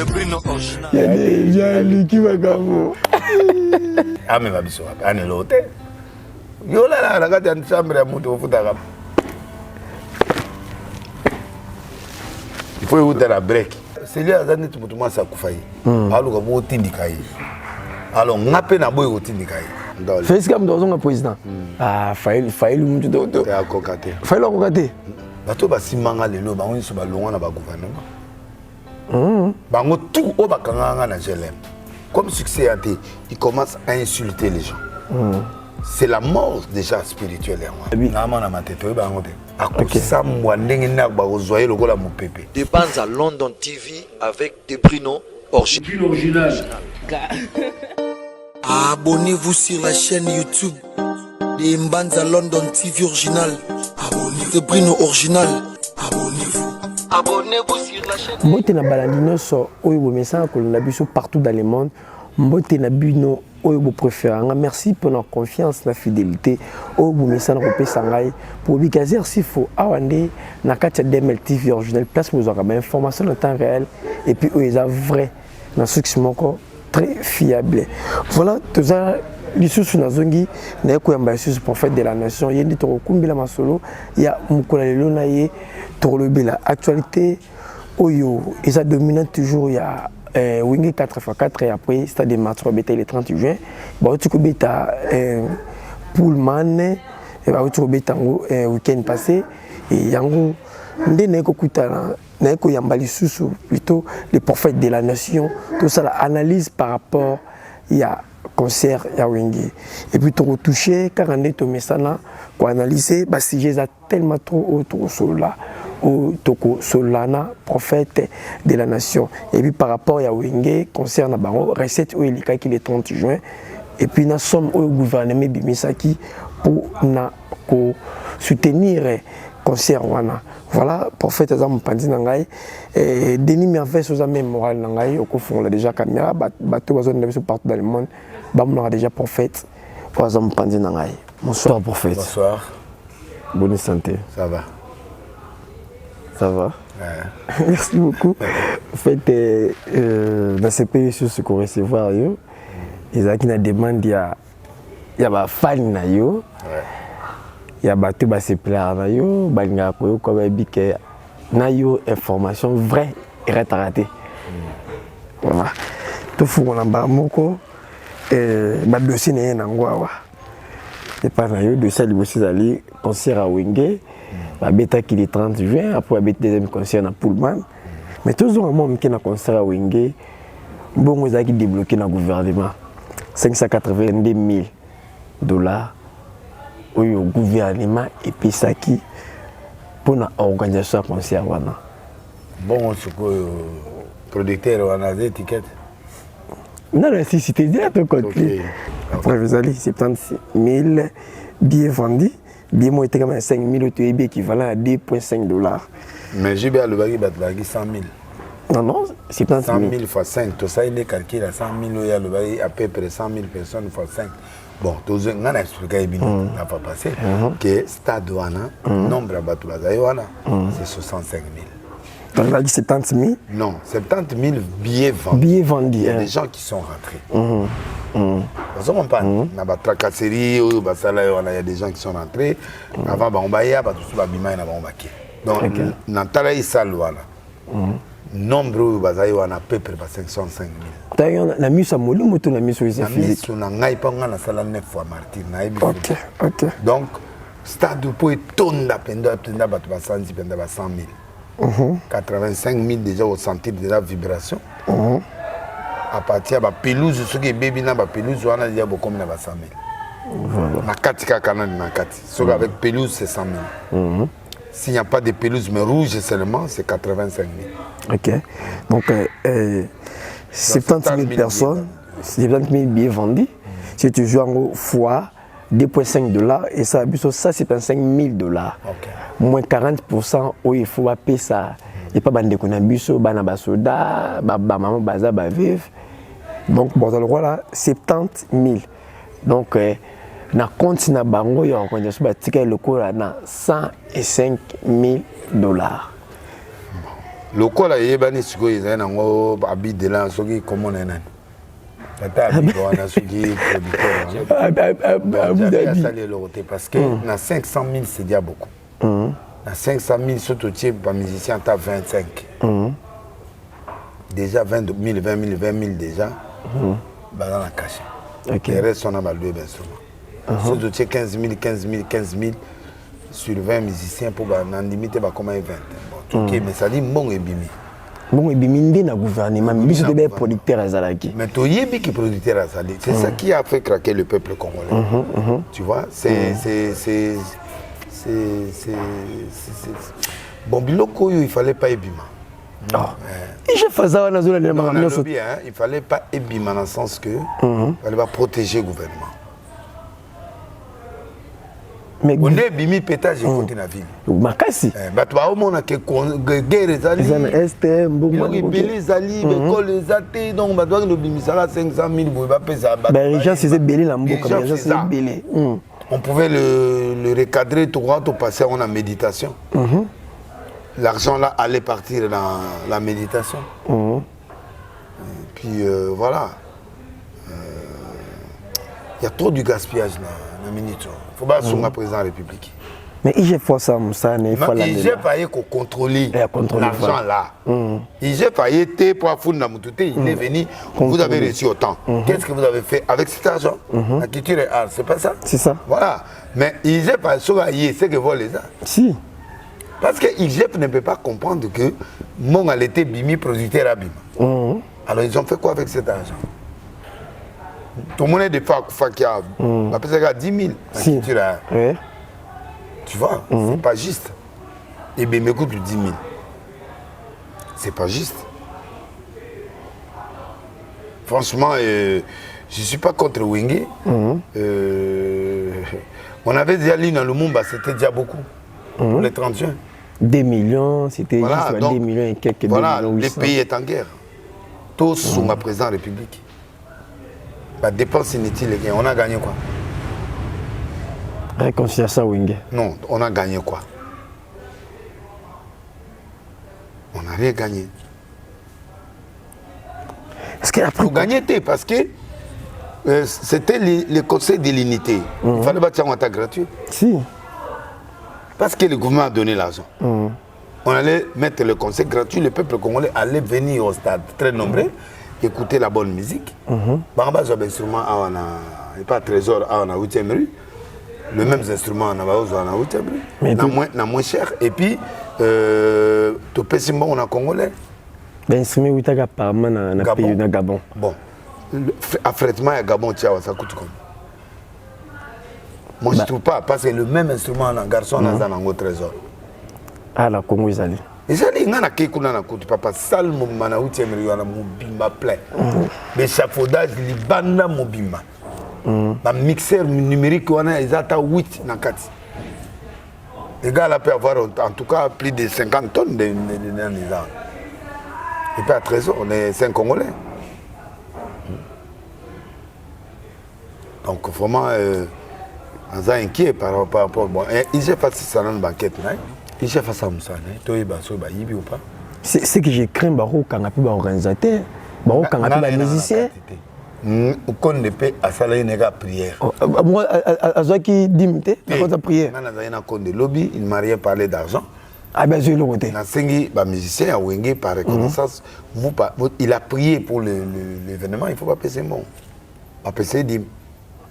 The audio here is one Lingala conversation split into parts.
De Bruno original. Yali qui va gamo. Ah mais ma biso ane l'hôtel. Yo là la gata en chambre ya mutu ofutaka. Il faut écouter la break. C'est lui azani mutu masa kufayi. Alors ko bo tindika yi. Alors ngape na boy otindika yi. Fais comme dans un président. Ah fail mutu do. Ya kokate. Fail ko kokate. Bato basimanga lelo bango so balongwa na ba gouvernement. Bango tout au bakanga na GLM. Comme succès a été, il commence à insulter les gens. C'est la mort déjà spirituelle. Dépense à London TV avec De Bruno original. Abonnez-vous sur la chaîne YouTube de Mbanza London TV original. Abonnez-vous. De Bruno original. Abonnez-vous. Abonnez-vous sur la chaîne. Mbote na balandino so oyo message ko na biso partout dans le monde. Mbote na bino oyo bo préféranga. Merci pour la confiance, la fidélité. Oyo bo message na kopesa ngai pour bikazer sifo awande na kati DML TV original place vous aurez information en temps réel et puis oyo eza vrai na succès moko très fiable. Voilà tout ça. Lisusu nazongi na koyamba lisusu prophète de la nation yendi to kumbila masolo ya mukula lelo na ye to lobela actualité oyo eza dominante toujours ya wingi 4x4 et après stade de match robeta le 30 juin ba tu ko beta Pullman et ba tu ko beta week-end passé et yango ndene ko kutana na ko yamba lisusu plutôt les prophètes de la nation tout ça la analyse par rapport ya concert ya Wengi et puis tu retouché car on est au messana quoi analyser bah si j'ai tellement trop autour sur là au toko solana prophète de la nation et puis par rapport à Wengi concert na bango recette où il est qui le 30 juin et puis na somme au gouvernement bimisaki pour na ko soutenir concert wana. Voilà, prophète Azam Pandi Nangai, et Denis Merveille sur la mémoire Nangai, au fond, on a déjà caméra, bateau partout dans le monde, on aura déjà prophète Azam Pandi Nangai. Bonsoir, prophète. Bonsoir. Bonne santé. Ça va. Ça va. Ouais. Merci beaucoup. En fait, dans ces pays sur ce qu'on recevoir, ils ont une demande, il y a des fans. Il y a battu se plaire na yo balinga ko ko ba bike na yo information vraie et ratée. Voilà. To fu na ba moko ba dossier né na ngwa. Et pas na yo dossier libosi zali concert à Wenge ba beta qui le 30 juin après ba beta deuxième concert na Pullman. Mais toujours un moment qui na concert à Wenge bon za qui débloqué na gouvernement $582 000 au gouvernement et puis ça qui pour la organisation concert wana. Bon ce que producteur wana des étiquettes. Non si c'était déjà tout compris. Après vous allez 76 000 billets vendus. Billets moi était comme 5 000 au équivalent à $2.5. Mais j'ai bien le bagage 100 000. Non, c'est 100 000 fois 5. Tout ça il est calculé à 100 000 le bagage à peu près 100 000 personnes fois 5. Bon, tous les gens expliqué n'a pas passé que stade wana nombre de bateaux c'est 65 000. Donc là 70 000. Non, 70 000 billets vendus. Billets vendus. Il y a des gens qui sont rentrés. Parce qu'on parle, na ba tracasserie ou ba sala il y a des gens qui sont rentrés. Avant ba on ba ya ba tout ba bima na ba on ba ki. Donc na tala isal wana. Nombre bazayi wana à peu près 505 000. D'ailleurs, la mise à Moli, la mise sur physique. La mise à sala 9 fois martyr. Ok. Donc, stade pour tonda penda 100 000. 85 000 déjà au sentir de la vibration. À partir de la pelouse, ce qui est bébé dans la pelouse, on a déjà beaucoup de 100 000. La katika canal na kati. Ce avec pelouse c'est 100 000. S'il n'y a pas de pelouse mais rouge seulement, c'est 85 000. Ok. Donc, 70 000 personnes, 70 000 billets vendus. Si tu joues en fois $2.5 et ça, ça c'est $5 000. Moins 40% où il faut payer ça. Et pas bande qu'on a biso, bana soda, maman baza vive. Donc, bon, dans le roi là, 70 000. Donc, na compte na bango ya organisation ba ticket le cours na $105 000. lokola yebani sikoyo ezali nango abi de là soki comment nani ata abi wana soki producteur asali eloko te parce que na 500 000 c'est déjà beaucoup na 500 000 soki totie bamusicien ata 25 déjà 20 000 déjà baza na cachet le reste on a baloué d'instruments soki totie 15 000 sur 20 musiciens pour nandimi te bakoma 20 ok mais ça dit mbongo ebimi mbongo ebimi nde na gouvernement mais biso tobe producteur azalaki mais toyebi ki producteur azali c'est ça qui a fait craquer le peuple congolais tu vois c'est bon biloko oyo il fallait pas ebima je faisais na zone de ma il fallait pas ebima dans le sens que il fallait pas protéger le gouvernement. Mais on est bimi pétage côté la ville makasi bato ba omona ke guerre ezali est mbongo belé zali école ezate donc bato ba no bimisala 500 000 boy ba pesa ba les gens c'est belé la mboka les gens c'est belé on pouvait le recadrer tout droit au passer en méditation l'argent là allait partir dans la méditation et puis voilà il y a trop du gaspillage là na minute faut pas son président de la République mais il faut ça ça il faut la il failli contrôler l'argent là il failli te pour foutre mututé il est venu vous avez reçu autant qu'est-ce que vous avez fait avec cet argent la culture et art c'est pas ça c'est ça voilà mais il pas c'est que vole les arts si parce que IGF ne peut pas comprendre que mon a été bimi producteur à bim alors ils ont fait quoi avec cet argent tout le monde est de Fakia, on appelle ça 10 000. Si. Tu vois, c'est pas juste. Et bien, m'écoute, 10 000. C'est pas juste. Franchement, je ne suis pas contre Wenge. On avait déjà lu dans le Mumba, c'était déjà beaucoup. Pour les 30 juin. 2 millions, c'était voilà, juste donc, 2 millions et quelques. Voilà, le pays est en guerre. Tous sont ma présence en République. La dépense inutile, on a gagné quoi? Réconciliation Wenge. Non, on a gagné quoi? On n'a rien gagné. Est-ce qu'il a pris gagné parce que c'était le conseil de l'unité. Il fallait bâtir un attaque gratuit. Si. Parce que le gouvernement a donné l'argent. On allait mettre le conseil gratuit, le peuple congolais allait venir au stade, très nombreux. Écouter la bonne musique. Bamba a instrument et pas trésor à 8e rue. Le même instrument on a 8e rue. Mais moins cher. Et puis tout pessimment on a congolais. L'instrument 8 apparemment na pays na Gabon. Bon. Affrètement à Gabon ça coûte combien? Moi je trouve pas parce que le même instrument en garçon on a un trésor. Ah la Congo ils allaient. ezali nga na kekuna na kutu papa sal mobima na 8e rue na mobimba plein l'échafaudage libanda mobimba ba mixeur numérique wana ezata 8 na kati les gars là peut avoir en tout cas plus de 50 tonnes de et pas à trésor on est 5 Congolais donc vraiment on est inquiet par rapport bon ils j'ai passé ça dans la banquette là. Il a fait ça, ou pas? C'est que j'ai craint Baro Kangapi organisateur, Baro Kangapi musicien. Au compte de paix, à salaire une prière. Moi, à ce qui dit, à prière. Il y a un compte de lobby, il m'a rien parlé d'argent. Ah ben je l'ai noté. Il a un musicien à Wenge par reconnaissance. Il a prié pour l'événement, il ne faut pas payer mon. Pas payer dim.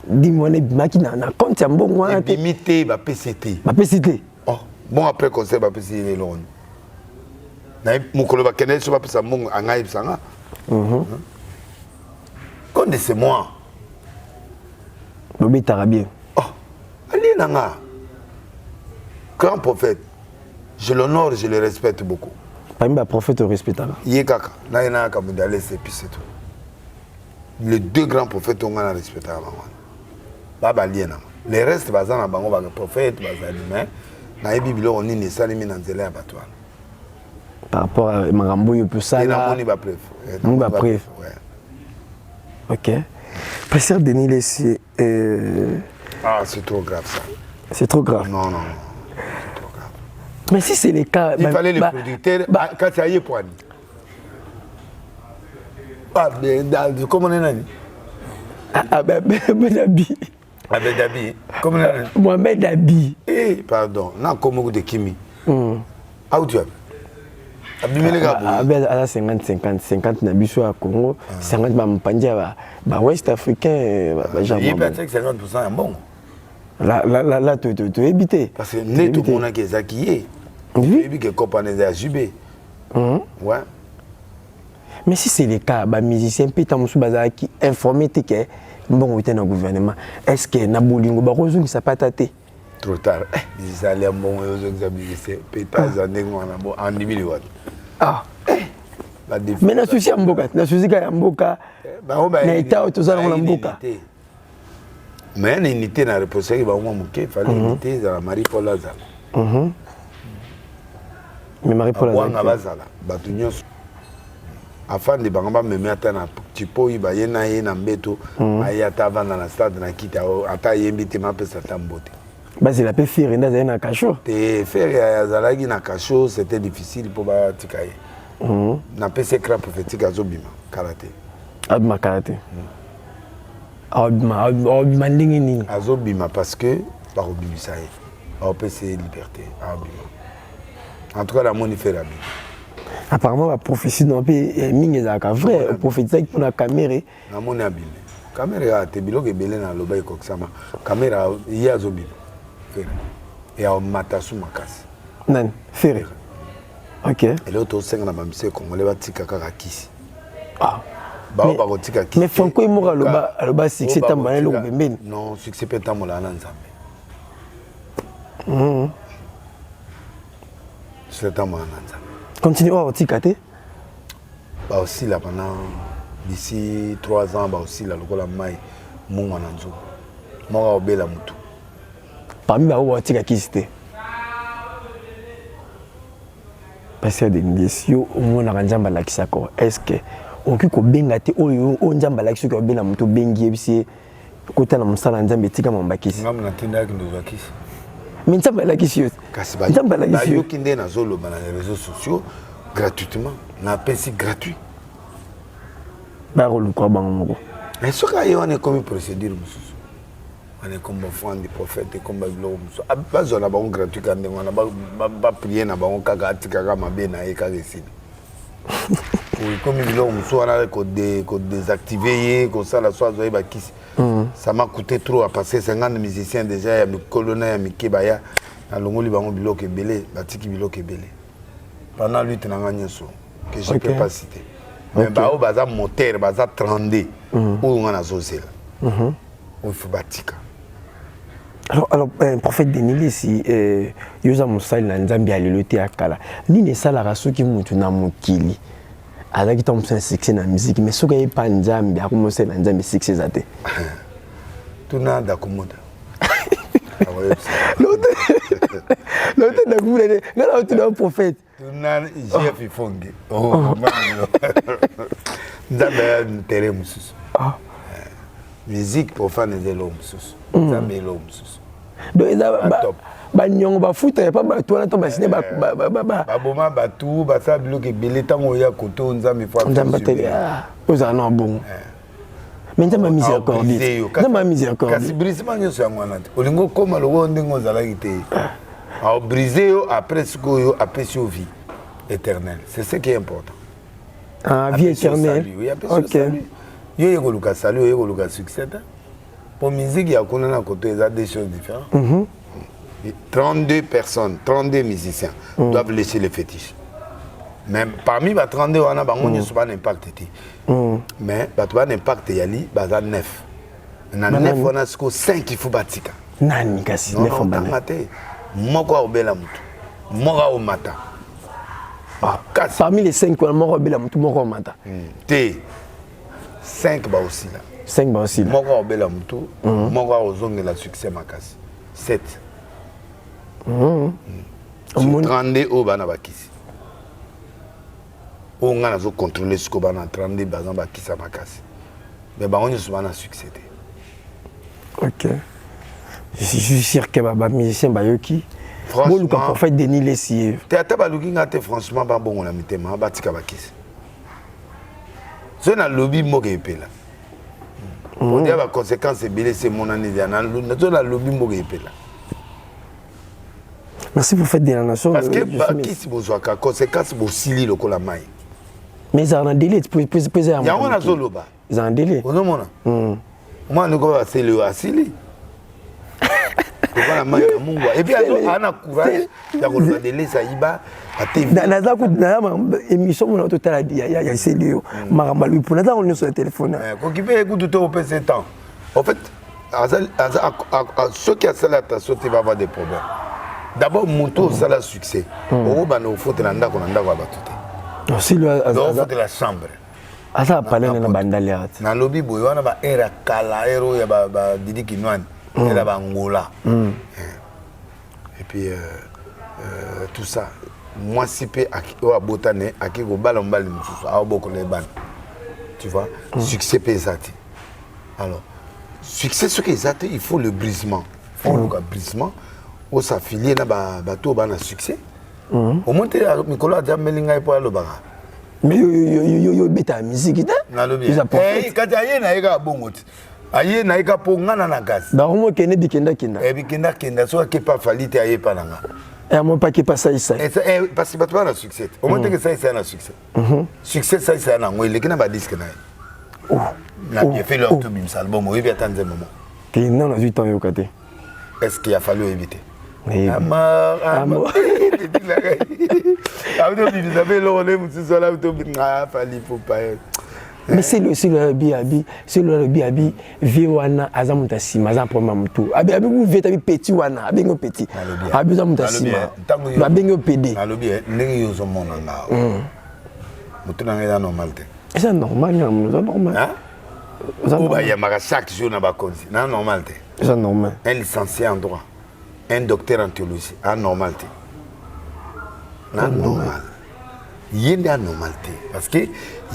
Dis-moi, il y a un compte, il y a un bon. Limité, il PCT. PCT. Bon après conseil va passer les lois. Mon collègue va connaître sur ça mon angaïb sanga. Connaissez-moi. Bobi Tarabie. Oh, allez nanga. Grand prophète. Je l'honore, je le respecte beaucoup. Parmi les prophètes respectables. Yekaka, na ina kamudale c'est puis c'est tout. Les deux grands prophètes ont un respectable. Baba liena. Les restes bazana bango ba prophète bazali mais na Bible on ni salimi na nzela ya batwa par rapport à Marambo yo peut ça là on y va preuve on va preuve OK Pasteur Denis Lessier ah c'est trop grave ça c'est trop grave non c'est trop grave Mais si c'est le cas... Il fallait les producteurs, quand ça y est, pour comment on est là? Dabi. Dabi. Comment on est là? Mohamed Dabi. Pardon. Non, comment de Kimi? Ah, où tu as? À 50 na biso à Congo, 50 Mampandia, West africain, il peut être 50% en bon. Là, tu éviter. Parce que n'est tout le monde qui est acquis. Oui. Et puis que compagnie a jubé. Ouais. Mais si c'est le cas, les musiciens peuvent qui informer que bon on est dans le gouvernement. Est-ce que Nabolingo Barozo ne s'est pas tâté? Trop tard. Ils allaient bon et pétage en 2000 watts. Ah. Mais na souci Mboka, na souci ka Mboka. Na état autozala na Mboka. Mais une unité na reposer ba moi muké, fallait unité za Marie Paul Azala. Mais Marie Paul Azala, batu nyonso. Afin de bangamba me mettre na tipo iba yena yena mbeto, ayata vanda na stade na kita ata yembite mapesa tambote. C'est la paix faire dans un cachot. Et faire Azalagi na cachot, c'était difficile pour batikaye. Na paix secret prophétique azobima karaté. Abima karaté. Abima ndingini. Azobima parce que par obimisa ye. Au PC liberté abima. En tout cas la moni fait la vie. Apparemment la prophétie non pas mingi za ka vrai prophétie pour la caméra. Na moni abima. Caméra te biloko ebele na loba ekokisama. Caméra ya azobima. Et à Matasu Makasi. Non, Ferré. Ok. Et l'autre, c'est que la mamie congolais va tika kakakisi. Ah. Mais Franco Imora loba succès tambalé lo bembeni. Non, succès peut tambola na nzambe. C'est tambola na nzambe. Continue au tikate. Bah aussi là pendant d'ici 3 ans bah aussi là lokola mai munga na nzo. Mora obela mutu. Parmi les gens qui ont été parce que des négociations, on a un jamba la kisako. Est-ce que on peut bengate on jamba la kisako bela muto bengi bisi kota na musala njamba tika mambakisi. Ngam na tinda ki ndo zakisi. Mais jamba la kisio. Jamba la kisio. Yo kinde na zolo bana les réseaux sociaux gratuitement. Na pesi gratuit. Ba rolo kwa bango. Mais ce cas yo on est comme procédure mususu. On est comme enfant des prophètes comme l'homme. Pas on a bon gratuit quand on a pas prier na bon kaka tika ma be na eka resini. Oui comme l'homme soit on a ko désactiver ko ça la soit zo ba kisi. Ça m'a coûté trop à passer 50 musiciens déjà ya mikolona ya mikebaya na longoli bango biloko ebele batiki biloko ebele. Pendant lutte na nganyeso que je peux pas citer. Mais ba o baza moteur baza 32 ou on a zozela. Il faut batika. Alors, prophète Denis, si Yosa Moussa Nzambi a l'éloté à Kala, ni ça la race qui moutou na mukili. Alors qu'il tombe sur un succès dans la musique, mais ce qui est pas Nzambi, a commencé à Nzambi succès à te. Tout n'a d'accommoda. L'autre d'accommoda, l'autre d'un prophète. Tout n'a j'ai fait fongue. Oh, Nzambi a un terrain moussous. Musique profane de l'homme sous. Nzambi l'homme sous. Donc banyongo bafuta pas ba toi na to basine ba boma batu basa biloko ebele tango ya koto Nzambi fois Nzambi oza na bon mais Nzambi miséricorde Nzambi miséricorde kasi brisement nyoso yango wana te olingo koma loko ndengo ozalaki te a briser yo après siko yo apesi vie éternelle c'est ce qui est important vie éternelle OK yo yekoluka salut yo yekoluka succès pour musique ya kuna na koto eza des choses différentes 32 personnes 32 musiciens doivent laisser les fétiches même parmi les 32 on a bango nyoso ba impact te mais bato ba impact yali baza 9 na 9 on a 5 il faut batika nani kasi 9 on mate moko obela mutu moko o mata parmi les 5 on moko obela mutu moko o mata te 5 ba aussi là 5 ba aussi là moko obela mutu moko ozongela succès makasi 7 32 au bana bakisi o ngana zo contrôler ce ko bana 32 bazan bakisa makasi mais bango nyoso bana succès te OK je suis sûr que ba musicien ba yoki Franchement, le prophète Denis Lessier. Théâtre balukinga te franchement ba bongo na mitema batika bakisi. Zona lobby moke epela. On dit ba conséquences belé c'est mon année na zona lobby moke epela. Merci pour faire des nations. Parce que bakisi bozwa ka conséquences bo sili lokola mai. Mais ils ont un délai pour poser un. Il y a un zoloba. Ils ont un délai. On demande. Moi, nous avons assez le asili. Et puis, on a courage. Il y a un délai, ça y va. Dans l'émission, on a tout à l'heure, il y a ces lieux. Marambalou, pour l'instant, on est sur le téléphone. Quand il fait écouter au PC temps. En fait, ceux qui ont ça, attention, tu vas avoir des problèmes. D'abord, moto, ça a succès. Au Bano, il faut que tu aies un c'est le de la chambre. Asa parler na bandaliat. Na lobby boy wana ba era kala ero ya ba Didi Kinwan, era ba Angola. Et puis tout ça. Moi si pe o abotane aki go bala mbali mususu a boko le ban. Tu vois, succès pesati. Alors, succès ce que ezati, il faut le brisement. Il faut le brisement. O s'affilier na ba bato ba na succès. Au moins, Nicolas a déjà melinga pour le bar. Mais yo beta musique ta. Na lobi. Eh, quand aye na ega bongoti. Aye na ega pongana na gas. Ba romo kene bikenda kenda. Eh bikenda kenda so ke pas falite aye pananga. Eh moi pas que pas ça ça. Eh parce que bato na succès. Au moins que ça c'est un succès. Succès ça c'est un ngwe lekina ba disque na. Oh. Na bien fait leur tout bim album, oui bien attendre un moment. Que non 8 ans yo kate. Est-ce qu'il a fallu éviter? Amor. Mais c'est le biabi viwana azamuta sima za pour mamutu abi vous vete petit wana abi ngo petit abi zamuta sima abi ngo pd alobi ndenge yo zo mona nga mutu na ngela normal te c'est normal non c'est normal hein o ba ya maka chaque jour na ba konzi na normal te c'est normal un licencié en droit un docteur en théologie anormal te na normal il est anormal parce que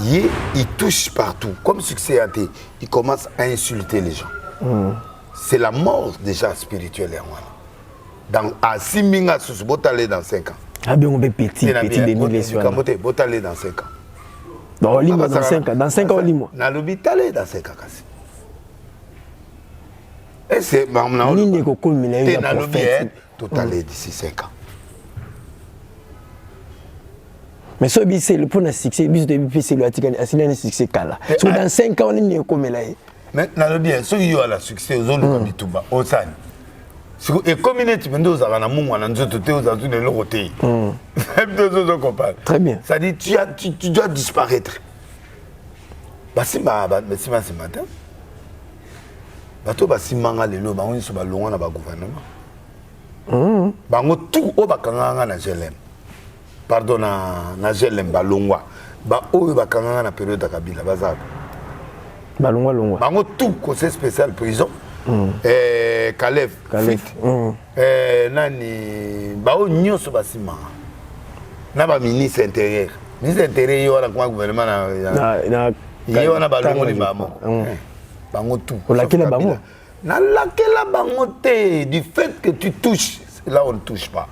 il touche partout comme succès a été il commence à insulter les gens c'est la mort déjà spirituelle dans à siminga sous botalé dans 5 ans ah bien on peut petit des milliers botalé dans 5 ans dans limo dans 5 ans dans 5 ans limo na l'hôpital dans 5 ans kasi et c'est maman ni ko kulmina ya prophète totalé d'ici 5 ans. Mais ce c'est le point de succès, c'est le article, c'est un succès kala. So dans 5 ans on est comme là. Mais dans le bien, ceux qui ont le succès aux autres bituba, au san. Et communauté mendo za na mungu na nzoto te aux azuni le côté. Très bien. Ça dit tu dois disparaître. Basima ce matin. Bato basimanga lelo bango so ba longa na ba gouvernement. Bango tout o bakanga na GLM. Pardon na GLM balongwa. Ba o bakanga na période de Kabila bazaba. Balongwa. Bango tout conseil spécial prison. Calef. Nani ba o nyoso basimanga. Na ba ministre intérieur. Ministre intérieur yo na kwa gouvernement na yo na balongo ni bamo. Bango tout. Laquelle bango? Na laquelle bango te du fait que tu touches, là on ne touche pas.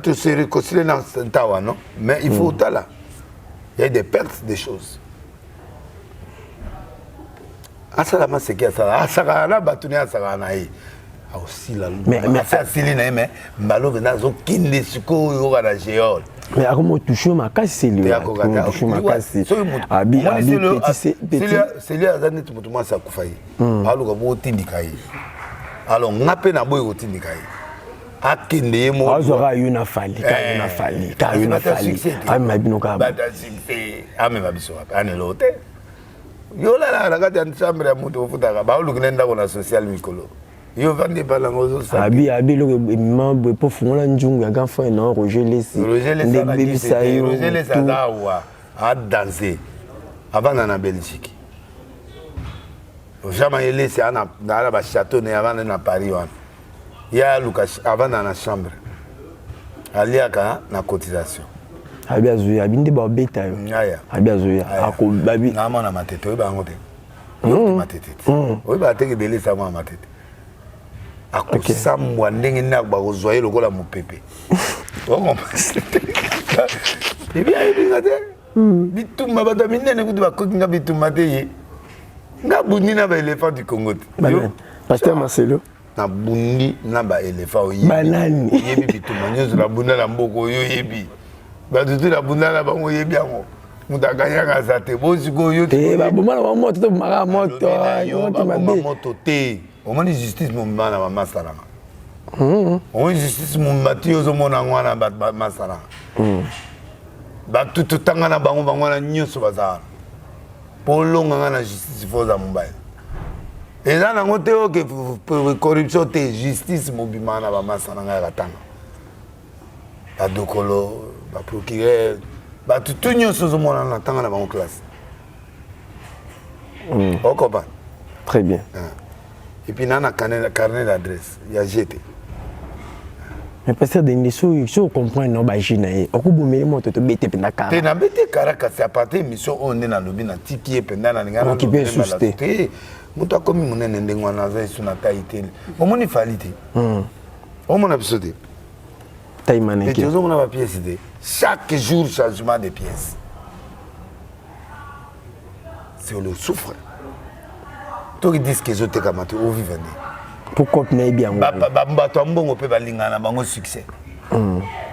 Tu se réconcilies dans ce tawa, non? Mais il faut autant là. Il y a des pertes des choses. Asalama c'est qui ça? Asakana batuni asakana yi. Aussi la mais asili na mais mbalo venazo kinde siko yo kana géol. Mais comment toucher ma casse c'est lui. Toucher ma casse. Abi petit. C'est lui azani tumutuma sa kufayi. Alo ka bo tindika yi. Alors ngape na boy ko tindika yi. Akinde yemo. Azora yuna fali, ka yuna fali. Ami mabino ka. Bata sinte, ami mabiso ka anelote. Yo la kati ya chambre ya mutu ofutaka ba ulukinenda ko na social mikolo. Yo vande balango ça. Abi le membre pour fongola njungu ya ganfa non Roger Lesi. Roger Lesi dawa a danser avant na Belgique. Jamais Lesi ana na ba château ne avant na Paris wan. Ya Lucas avant na chambre. Aliaka na cotisation. Abi azuya binde ba beta yo. Abi azuya ako babi na mona matete ba ngote. Matete. Oui ba teke délai ça moi matete. akosisa mbwa ndenge nini bakozwa ye lokola mopepe ebi ayebinga te bitumba bato minene kutu bakoki nga bitumba te ye nga bundi na baéléphant du Congo te Pasteur Marcelo na bundi na baéléphant oyebi bitumba nyonso na bunda na mboka oyo oyebi bato tu na bunda na bango oyebi yango moto akanyaka aza te bosikoyo baboma na bamoto to bomaka moto moto te omoni justice mobima na bamasalanga omoni justice mobima ti ozomona yango wana bato bamasalanga bato totanga na bango wana nyonso baza wana mpo olonganga na justice fo oza mobali eza nango te oke corruption te justice mobima na bamasalanga ya katanga badokolo baprocureur bato tu nyonso ozomona na ntanga na bango classe okoba très bien et puis nana carnet d'adresse ya GT mais pasteur Denis so comprendre no ba jina e okubumeli moto to bete penda kara te na bete kara kasi aparte émission onde na lobi na tiki penda na ngana qui peut susciter moto akomi munene ndengwa na za suna taiteli omoni falite omona bisote taimane et tu ozomona ba pièce de chaque jour changement de pièces c'est le souffre to qui disent que je te kamate au vivant pourquoi na bien bato ya mbongo mpe balingana na bango succès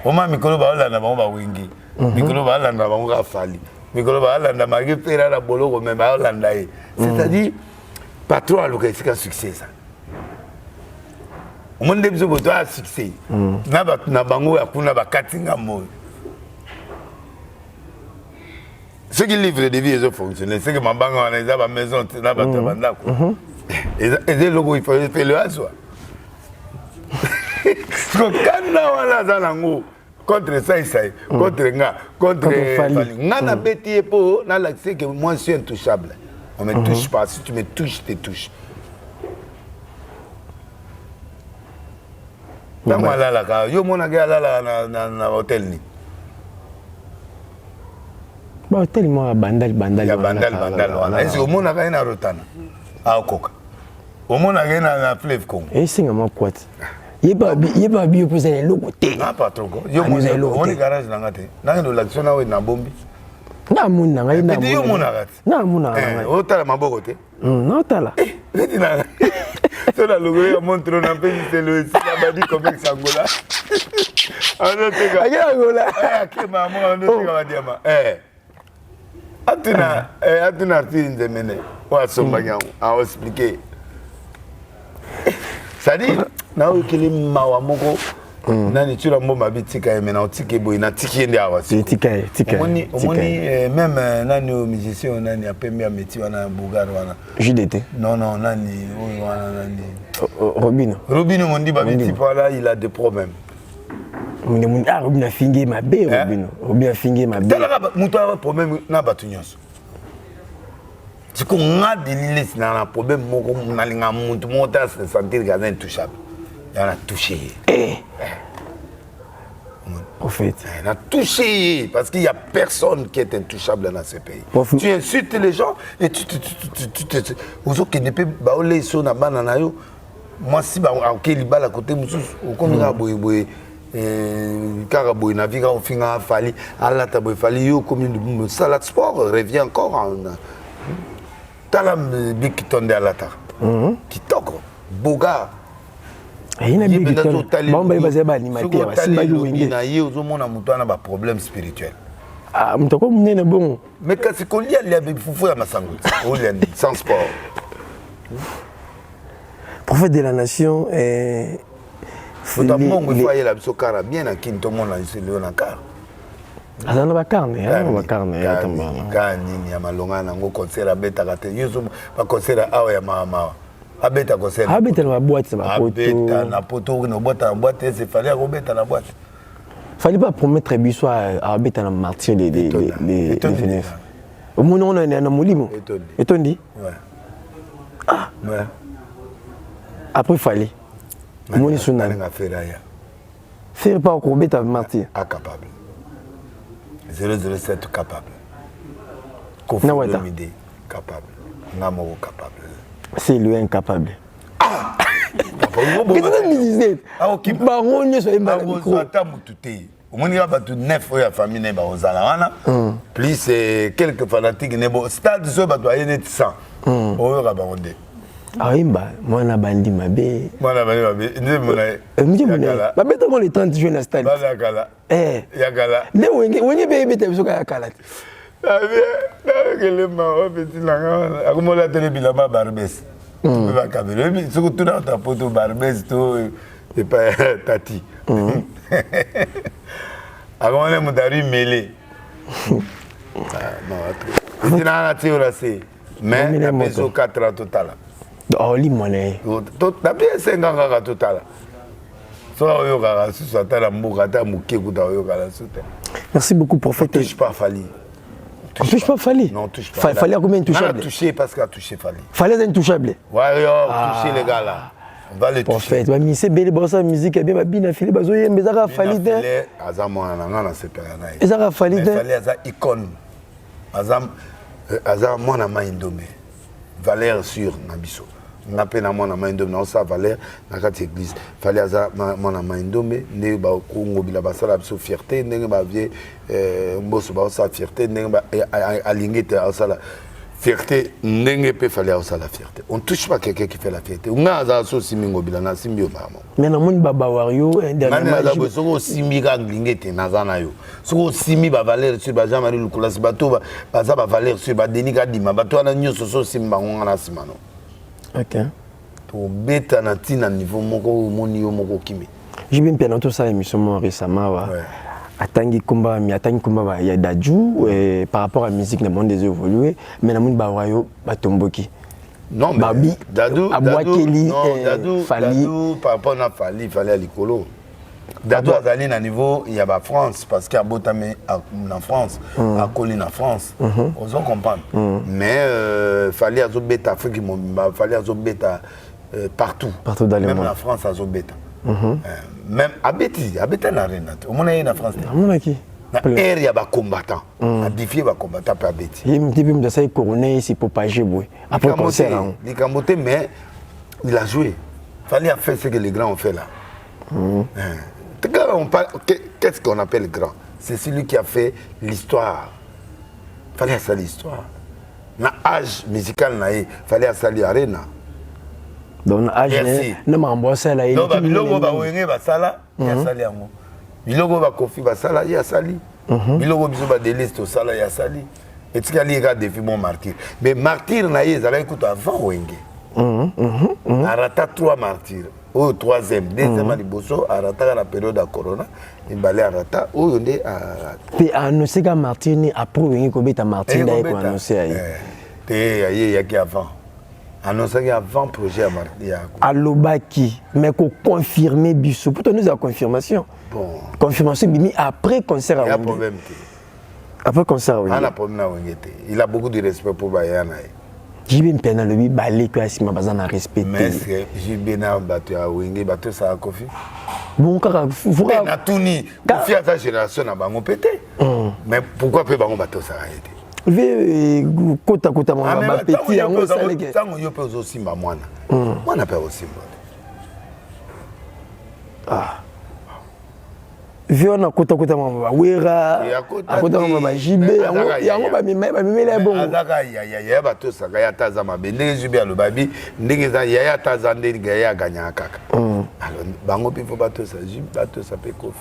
oma mikolo baolanda bango bawingi mikolo baolanda bango kafali mikolo baolanda maki pera na boloko me baolanda ye c'est-à-dire patron aluka esika succès eza omoni nde biso boto ya succès na bato na bango ya kuna bakati ngambo ce qui livre de vie ezofonctionne ce que mabanga wana eza bamaison na bato ya bandako eza eloko ifele azwa kokanda wana aza nango contre saisai contre nga contre fali nga na beti ye mpo nalakise que moi je suis intouchable on me touche pas si tu me touches te touche ntango alalaka yo monaki alalaka na hotel ni hotel mo bandal wana esi omonaka ye na rotana aokoka omonaka ye na fleuve Congo esinga makwati yeba bio poza eloko te na patron ko yo moni garage nanga te nanga ndo l'action na we na bombi na muni nanga ina muni yo monaka te na muni nanga otala maboko te na otala neti na so na logo ya montre na pesi selo esi na badi comme sangola ano teka akela gola akema mo ano teka badiama atuna artiste nzemene wa somba nyango a expliquer c'est-à-dire na okili mawa moko nani tula mboma bitika ye mena otike boy na tiki ndi awa tika omoni même nani o musicien nani apembe ameti wana Bulgar wana JDT non nani oyo wana nani Robino mondi ba biti pala il a des problèmes Robino fingi mabe Robino fingi mabe tala muto a problème na batu nyonso siko nga delile sina na problème moko nalinga muntu mota se sentir gaza intouchable yana touché en fait na touché parce qu'il y a personne qui est intouchable dans ce pays tu insultes les gens et tu ozo que ne peut baole so na bana na yo moi si ba okeli bala côté mususu okomika boye kaka boye na vika ofinga fali alata boye fali yo comme salade sport revient encore en tala big kitonde alata kitoko boga ina big kitonde bomba ibaze ba animateur basimba yuwenge na ye ozomona mutu ana ba problème spirituel mutoko munene bon mais kasi kolia lia be fufu ya masango olia sans sport prophète de la nation faut mongo il faut aller la biso kara bien na kinto mona iselo na kara azana bakarne ya tambana kanini ya malonga nango concert abeta kate yeso ba concert awa ya mama abeta concert abeta na boîte ba poto abeta na poto no bota na boîte c'est fallait abeta na boîte fallait pas promettre biso abeta na martyr les Genève au monde on est na molimo etondi ouais après fallait moni suna nga feraya faire pas au beta martyr incapable 007 capable. Kofi Olomide capable. Namoro capable. C'est lui incapable. Qu'est-ce que 2017 Baron nyonso ayemba na micro. Ata mutu te. Omoni ka bato 9 oyo ya famille na ye bakozala wana. Plus quelques fanatiques ne bo stade so bato aye neti 100. Oyoka bango nde. Ayemba mwana bandi mabe. Mwana bandi mabe. Nde mona ye. Yakala. Babeta mo le 30 juin na stade. Yakala. Yakala. Ne wenge be beta biso ka yakala. Quel est ma petit langage? À comment la télé bilama Barbès? Tu peux pas caméra. Mais ce que tu as ta photo Barbès, tu et pas Tati. À comment les moutari mêlés? Non, tu n'as pas tiré là c'est. Mais la maison 4 ans total. Oh li monnaie. T'as bien 5 ans total. Soit au yoga, soit à la moukata mouké kuta au yoga la soute. Merci beaucoup prophète. Touche pas Fali. On touche pas Fali. Non, touche pas. Fali a combien intouchable? On a touché parce qu'il a touché Fali. Fali est intouchable. Ouais, toucher les gars là. On va les toucher. Prophète, mais c'est belle bossa musique et bien bien Fali bazoye mais ça a Fali de. Azam na se perana. Et ça a Fali de. Fali aza icône. Azam mona maindome. Valeur sur Nabiso. Na pena mona maindome na sa valeur na kati église. Fali aza mona maindome ne ba ko ngobila basala biso fierté ndenge ba vie mboso ba sa fierté ndenge ba alingete asala fierté ndenge pe fallait aussi la fierté. On touche pas quelqu'un qui fait la fierté. On a ça aussi mingo bilana simbio mama. Mais na mon baba wario dernièrement na so simbi ka lingete na zana yo. So simbi ba valeur sur ba Jean-Marie Lukulas bato ba za ba valeur sur ba Denis Kadima bato na nyoso so simba ngona na simano. OK. To beta na tina niveau moko moni yo moko kimi. J'ai bien pendant tout ça émission récemment wa. Atangi combat il y a Dadju par rapport à la musique dans le monde des évolué mais dans le monde bawayo batomboki. Non mais Dadou Fali par rapport à Fali fallait à l'écolo. Dadou azali na niveau il y a ba France parce qu'il y a botame en France à Colline en France. On comprendre. Mais fallait azo beta Afrique fallait azo beta partout dans le monde. Même la France azo beta. Même à Betty na Renate. Au monde en France. Mon qui? Na air ya ba combattant. A défier ba combattant par Betty. Il me dit me ça couronné ici pour pas jouer. Après concert. Il camoté mais il a joué. Fallait faire ce que les grands ont fait là. On parle qu'est-ce qu'on appelle grand? C'est celui qui a fait l'histoire. Fallait ça l'histoire. Na âge musical na fallait ça l'arena. Donc âge ne m'embosse là il est bilogo ba wenge ba sala ya sali yango bilogo ba kofi ba sala ya sali bilogo biso ba deliste sala ya sali etika li ga défi mon martyr mais martyr na ye zala écoute avant wenge arata 3 martyrs au 3e deuxième liboso arata la période de corona il balé arata oyo nde pe annoncé ka martyr ni après wenge ko beta martyr da ko annoncé ay te aye ya ki avant annoncé avant projet à Mardia. Alobaki, mais qu'on confirme biso. Pourtant nous avons confirmation. Bon. Confirmation bimi après concert à Wenge. Il y a problème. Après concert à Wenge. Il a problème à Wenge. Il a beaucoup de respect pour Bayana. J'ai bien peine à lui balé que Asima bazana respecté. Mais j'ai bien battu à Wenge, battu ça à Kofi. Bon kaka faut na tuni Kofi à sa génération na bango pété. Mais pourquoi peut bango battu ça a été? Kota mama petit yango saleke tango yo pe ozo simba mwana mwana pe osimba vio na kota mama wera kota mama jibe yango ba mimela bongo azaka ya bato saka ya taza mabende jibe alo babi ndenge za ya taza ndenge ya ganya kaka alors bango pe fo bato sa jibe bato sa pe kofi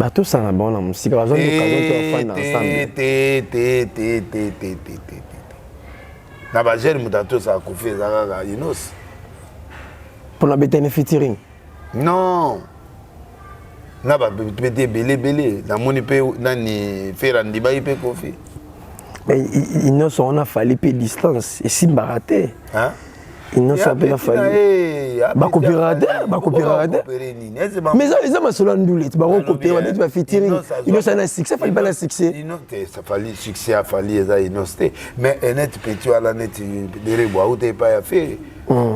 bato ça na bon na musique raison de occasion de faire ensemble na ba jeune mutato ça kofi ezaka inos pour la betene featuring non na ba bete belé na moni pe nani faire ndiba pe kofi mais inos on a fallu peu distance et si baraté hein ils ça peut fallu ba coopérateur mais ça les hommes selon nous les ba coopérer ba tu featuring inos ça na succès fallait pas la succès inos ça fallait succès a fallu ça inos mais net petit wala net dere boa ou te pas ya faire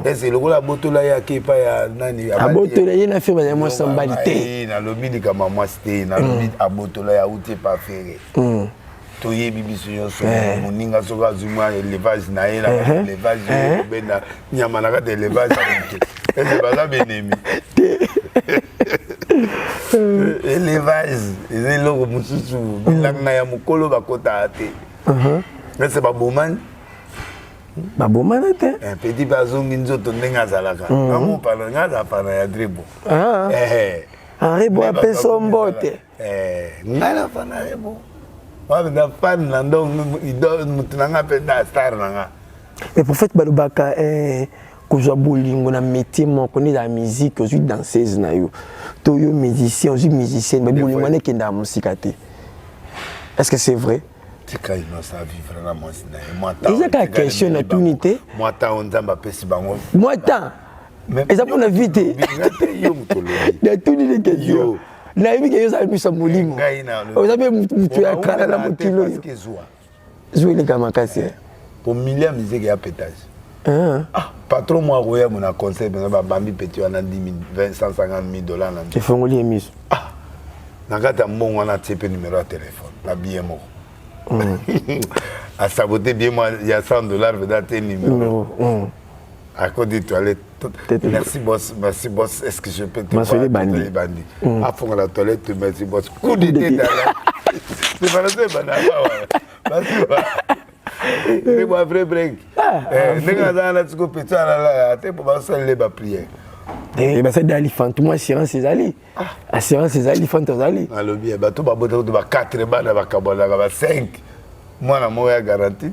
est-ce le la botola ya ki pa ya nani a botola ye na firme ya moi sambalité na lobi di kama moi c'était na lobi a botola ya ou te pas faire toyebi biso nyonso moninga soki azwi mwa élevage na ye na élevage obenda nyama na kati élevage ya moto ese baza benemi élevage eza eloko mosusu bilanga ya mokolo bakotaka te ese babomani babomana te petit mpe azongi nzoto ndenge azalaka namopana nga aza pana ya drebo Rebo apesa mbote ngai na pana rebo wabenda fan na ndongo mutu na nga mpe nda star na nga mais pour fait balobaka kozwa bolingo na métier moko nde ya musique ozwi danseuse na yo to yo musicien ozwi musicienne bolingo wana ekendaka mosika te est-ce que c'est vrai tika inosa vivre na mwasi na ye eza kaka question na tuni te mwata o nzambe apesi bango mwata eza mpona vi te na tuni ne question nayebi ke yo ozala biso molimo oza mpe mutu ya kala na mokili oyo zwa eleka makasi po milia miziki ya pétage patron mwa akoya mona conseil mpenza babambi peti wana 150 000 $. efongoli ye miso na kati ya mbongo wana atie mpe numero ya telefone na billet moko asabote billet mwa ya 100 $, veda te numero à côté des toilettes. Merci boss, est-ce que je peux te voir? Bandi. À fond la toilette, merci boss. Coup d'idée dans la... C'est pas ça, c'est un vrai break. Tu peux péter à la tête pour passer les prières. Eh ben c'est d'alifant, moi assurance ses alliés. Assurance ses alliés, font aux alliés. Ah le bien, bah tout va botter de 4 balles, va cabola, va 5. Moi la moya garantie.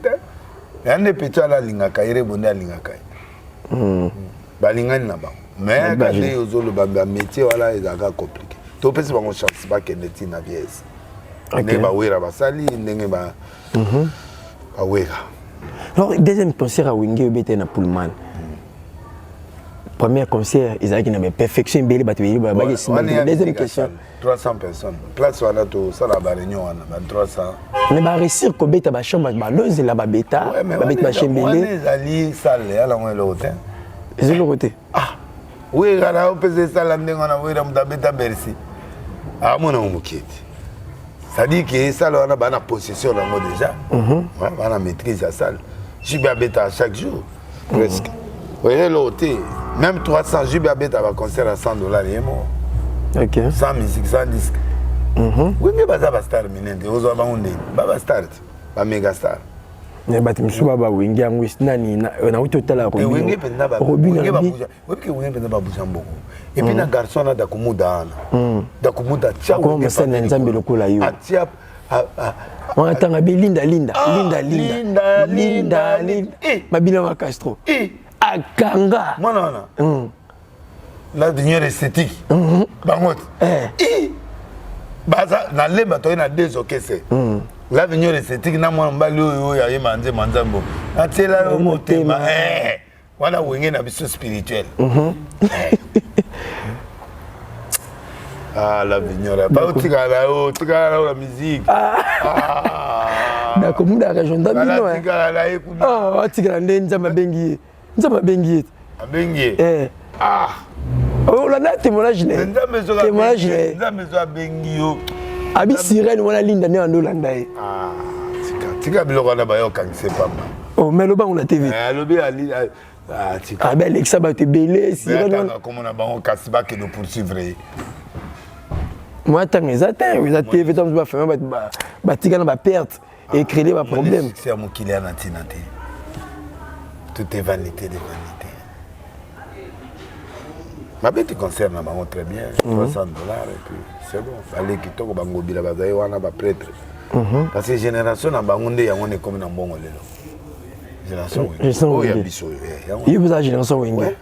Et on est pété à la ligne, caïre bonne à ligne caïre. Balingani na bango mais quand les ozolo ba métier wala ezaka compliqué to pesi bango chance ba keneti na vies ndenge ba wera basali ndenge ba awera. Alors deuxième concert à Wenge bete na Pullman premier concert ezaki na perfection beli batu beli ba deuxième question 300 personnes place wana to sala ba réunion wana ba 300 mais ba réussir ko beta ba chambre ba loze la ba beta ba beta ba chembele ezali salle ala ngwe lo hotel ezali côté oui gara o pese sala ndengo na wera mudabeta bersi amona umukiti c'est-à-dire que salle wana ba na possession nango déjà ba na maîtrise ya salle jibe abeta chaque jour presque oui lo hotel même 300 jibe abeta ba concert à $100 yemo. OK. 100 musique, 100 disques. Oui, mais baza ba star minende, ozo ba onde, ba star, ba mega star. Ne bati msuba ba Wenge yango nani na utotala ko. Wenge penza ba. Wenge ba buja. Wenge Wenge penza ba buja mboko. Et puis na garçon na da kumuda ana. Da kumuda cha ko msana nzambe lokola yo. Atia on tanga be linda. Mabila wa Castro. Akanga. Mwana. La dernière esthétique. Bangot. Baza na lemba to na deux okese. L'avenir esthétique na mwana mbali oyo ya yemanze manzambo. Atela yo motema wana Wenge na biso spirituel. Ah l'avenir pas otika la musique. Na komuna région d'Abino. Otika la nzamba bengi. Abengi. Oh la date témoignage né. Témoignage. Nzambe zo abengi yo. Abi sirène wana linda ne andolanda e. Tika biloko na bayo kangise pamba. Oh mais le bango la TV. Lobi ali tika. Ah ben Alexa ba te belé sirène. Comment na bango kasiba que de poursuivre. Moi tant exact, vous avez TV tant ba faire ba tika na ba perte et créer ba problème. C'est mon qu'il y a na tinate. Tout est vanité de vanité. Ma bête concerne bango très bien, $300 et puis c'est bon. Fallait que to bango bila bazaye wana ba prêtre. Parce que génération na bango nde yango ne comme na mbongo lelo. Génération Wenge. Ya biso yo. Il vous a génération Wenge.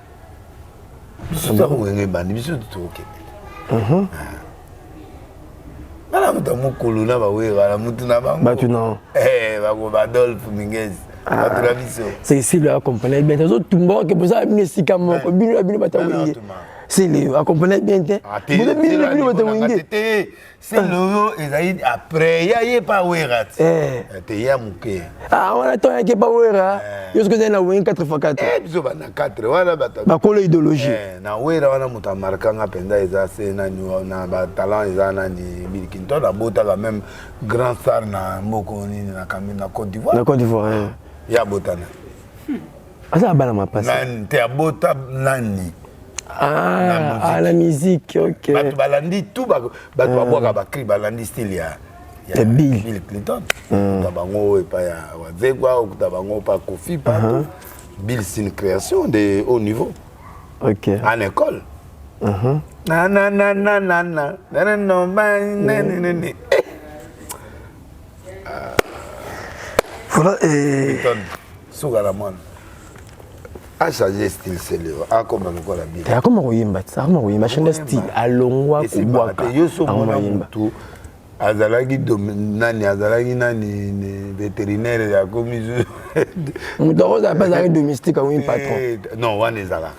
Biso ta Wenge bandi biso to okende. Ala muta mukulu na ba wera la mutu na bango. Ba tu non. Bango Adolphe Minguez. C'est ici le accompagné bien les autres tumbo que vous avez mis si comme bino bata Wenge. c'est le accompagné bien te c'est le et après il y a pas ouérat te ya muke ah on attend qu'il pas ouéra yo ce que na oué 4x4 biso bana 4 wala bata ba ko idéologie na ouéra wana muta marka nga penda eza c'est na na ba talent eza na ni Bill Clinton na bota la même grand star na mboko ni na Cameroun na Côte d'Ivoire ya botana asa bana mapasi nan te abota nani la musique, ok. Bato balandi tout bato babwaka ba cri balandi style ya Bill Clinton. Tabango et pas ya Wazegwa ou tabango pas Kofi pas. Bill c'est une création de haut niveau. OK. En école. Na na na na na na na no man. Voilà Clinton Sugaramon. A changé style c'est le a comme encore la Bible. Et comment oyimba ça comment oyimba changer style alongwa kubwaka yoso mona mutu azalaki nani azalaki nani vétérinaire ya komisu mutu oza pas avec domestique ou un patron non wana ezalaka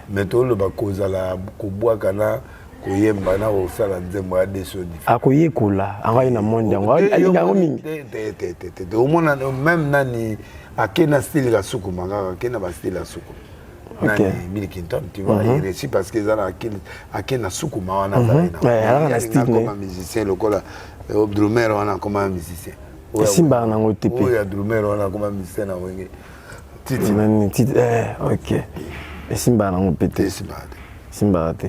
mais tolo bakozala kubwaka na koyemba na kosala nzembo ya desodi akoyekola angai na monde yango alinga mingi te omona même nani akena style la sukuma akena ba style la sukuma nani Bill Clinton tu vois il réussit parce que ça akena sukuma wana na style comme musicien lokola drummer wana comme musicien simba na ngotepe oya drummer wana comme musicien na wenge titi nani titi OK simba na ngopete simba te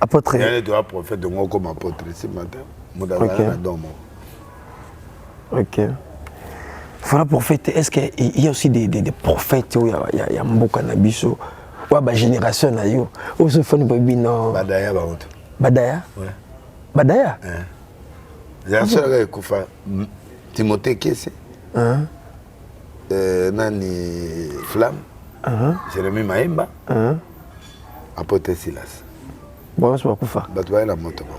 apôtre il y a des prophètes de moi comme apôtre ce matin modala na domo OK. Voilà prophète, est-ce qu'il y a aussi des prophètes où il y a mboka na biso ou ba génération na yo ou se font bino Badaya ba honte. Badaya? Ouais. Badaya? Ya sala kufa Timothée Kese. Nani Flamme. Jérémie Maemba. Apôtre Silas. Bon, c'est pas kufa. Batwa la moto ba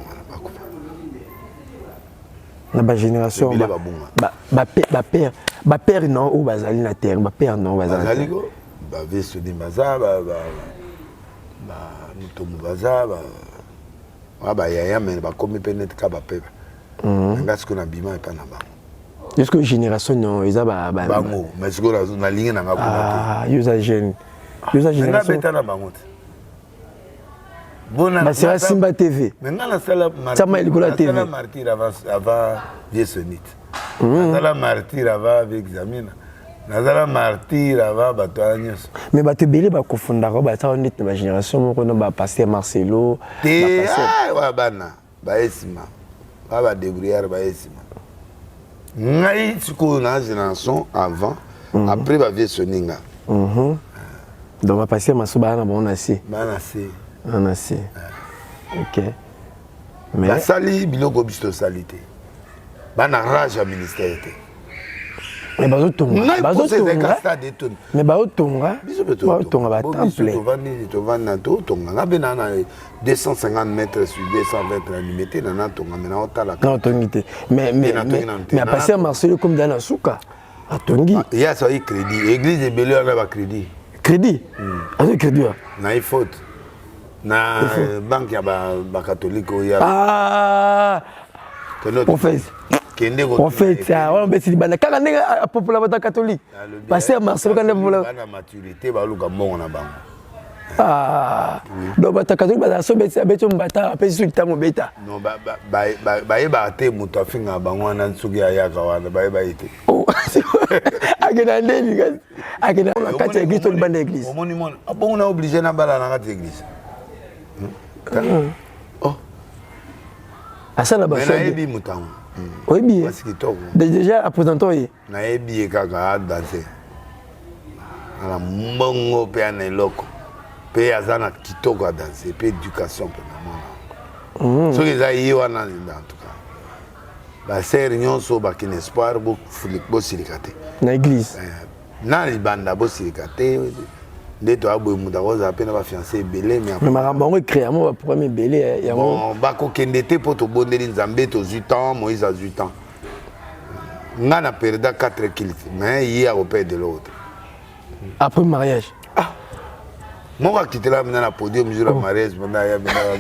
na ba génération ba père non ou bazali na terre ba père non bazali go ba veso di maza ba mutomu baza ba yaya mais ba komi penet ka ba père ngas ko na bima e pa na ba est-ce que génération non ils ba bango mais ce que na ligne na ngako yosa jeune génération na beta na bango Bah c'est Simba TV. Maintenant la salle TV. La martyr avant Vieux Sonite. La martyr avant avec Zamina. La martyr avant Batoagnos. Mais bah te belé bah confondre bah ça on est ma génération mon qu'on bah passer Marcelo. Ah bana bah esima. Bah débrouillard bah esima. Ngai siko na génération avant après bah Vieux Soninga. Donc bah passer Marcelo bah na bon assez. On a assez. OK. Mais la sali biloko bisto salité. Bana rage à ministère. Mais bazotonga. Mais bazotonga. Bazotonga ba temple. To vanda to tonga na bena na 250 mètres sur 220 na limité na tonga mais na otala. Non tongité. Mais à passer à Marseille comme dans la souka. A tongi. Il y a ça crédit. Église de Bélé on a crédit. Crédit. Avec crédit. Na faute. Na banque ya ba catholique ya prophète prophète on beti bana kaka ndenge popula bata catholique passer Marcelo quand popula bana maturité ba luka mbongo na bango do bata catholique bata so beti abeto mbata apesi so kitango beta non ba yeba te muto afinga bango na nsuki ya kawana ba yeba ite akena ndeni kasi akena kati ya église to libanda église omoni mon abongo na obligé na bala na kati église. Oh. Asa la basa. Na ebi mutango. Oui bien. Parce que toi. Déjà à présentant yi. Na ebi kaka danser. Ala mbongo pe ana eloko. Pe azana kitoko a danser, pe éducation pe na mona. So que ça yi wana en tout cas. Ba ser nyonso ba kin espoir bo bo silikate. Na église. Na libanda bo silikate. Ndeto abo muda roza pena ba fiancé belé mais marambango créamo ba premier belé ya bon ba ko kendete poto bondeli nzambe to 8 ans Moïse a 8 ans ngana perda 4 kills mais il y a au père de l'autre après mariage Moi, qui était là, maintenant, à podium, jour à mariage, maintenant,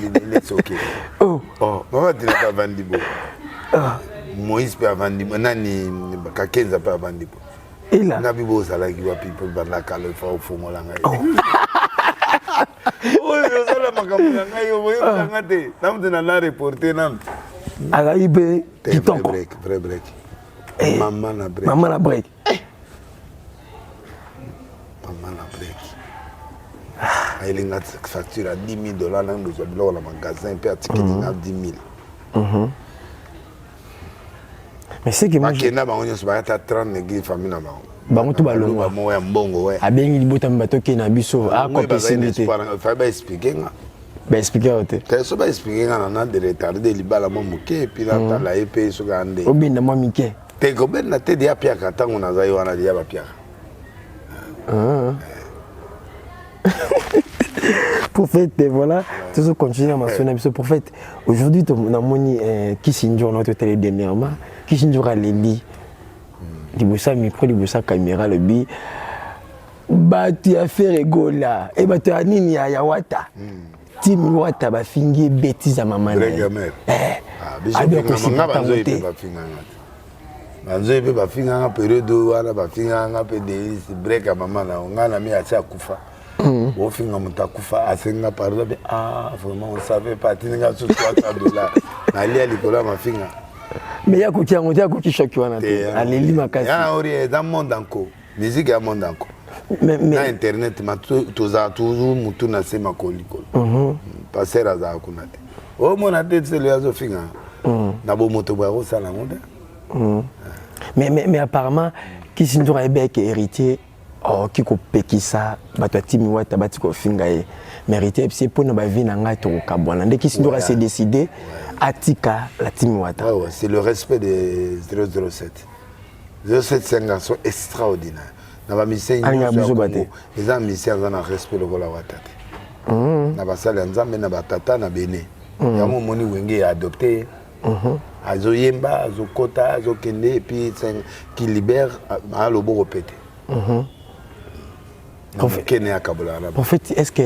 il est OK. Oh, moi, tu n'as pas vendu. Moïse peut vendre. Maintenant, Kakenza peut vendre. Et là, na bibo sala ki wa people banda kala fa ufumo la ngai yo sala makambo na ngai yo moyo ngate namtena na reporter nam ala ibe kitoko vrai break maman na break maman na break il a une facture à $10,000 dans le magasin puis à ticket à 10 000 mais c'est que moi je na bango nyonso ba ta 30 néglige famille na bango bango to balongwa mo ya mbongo ouais abengi libota mbato ke na biso a ko pesindité fa ba expliquer nga ba expliquer ote te so ba expliquer nga na de retard de libala mo moke puis la ta la ep so gande obinda mo mike te ko ben na te dia pia ka tango na zai wana dia ba pia Prophète, voilà, tout ce continue à mentionner. Prophète, aujourd'hui, on a moni Kissinjo, notre télé dernièrement, Kissinjo a l'éli, il bossa micro, il bossa caméra, le bi, bah tu as fait rigola, et bah tu as nini à Yawata, Tim Wata, bah fingi bêtise à maman. Banzo pe ba finga période wana ba finga pe de break à maman na ngana mi acha kufa o finga mutakufa asenga parla be vraiment on savait pas tinga sur $300 na lia likola ma finga mais ya kuki choki wana te aleli makasi ya ori dans monde encore musique ya monde encore na internet ma toza toujours mutu na sema koliko passer za kuna te o mona te c'est le azo finga na bo moto ba ko sala monde. Mais apparemment, qui s'est dit que héritier, qui coupe qui ça, bateau timi ouais tabati ko fingaye, mérité c'est pour ne pas vivre en gâteau au Cabouana. Dès qu'il s'est décidé, atika la timi wata. Ouais, c'est le respect des 007. 07 c'est un garçon extraordinaire. Na ba mission les amis mission dans le respect le vola wata. Na ba sala nzambe na ba tata na bene. Ya mo moni wenge adopté. Azoyemba, azokota, azokende et puis qui libère à lobo répété. En fait, est-ce que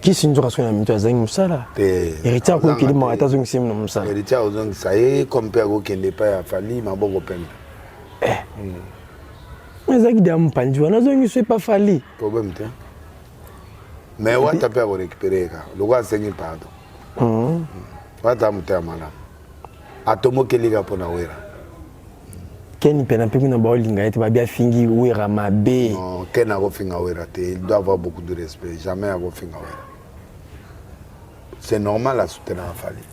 qui s'est dit que tu as un musala? Héritier à quoi qu'il m'a attaqué un sim non ça. Héritier aux gens ça est comme père au kende pas fali ma bon open. Mais ça qui dit à mon pandu, on a besoin que pas fali. Problème t'es. Mais on t'a pas récupérer ça. Le roi seigneur pardon. On t'a monté à malade. Atomo keliga pona wera. Ken pena pe kuna baolinga ete ba bia fingi wera mabe. Non, Ken a finga wera te, il doit avoir beaucoup de respect, jamais a finga wera. C'est normal à soutenir la famille.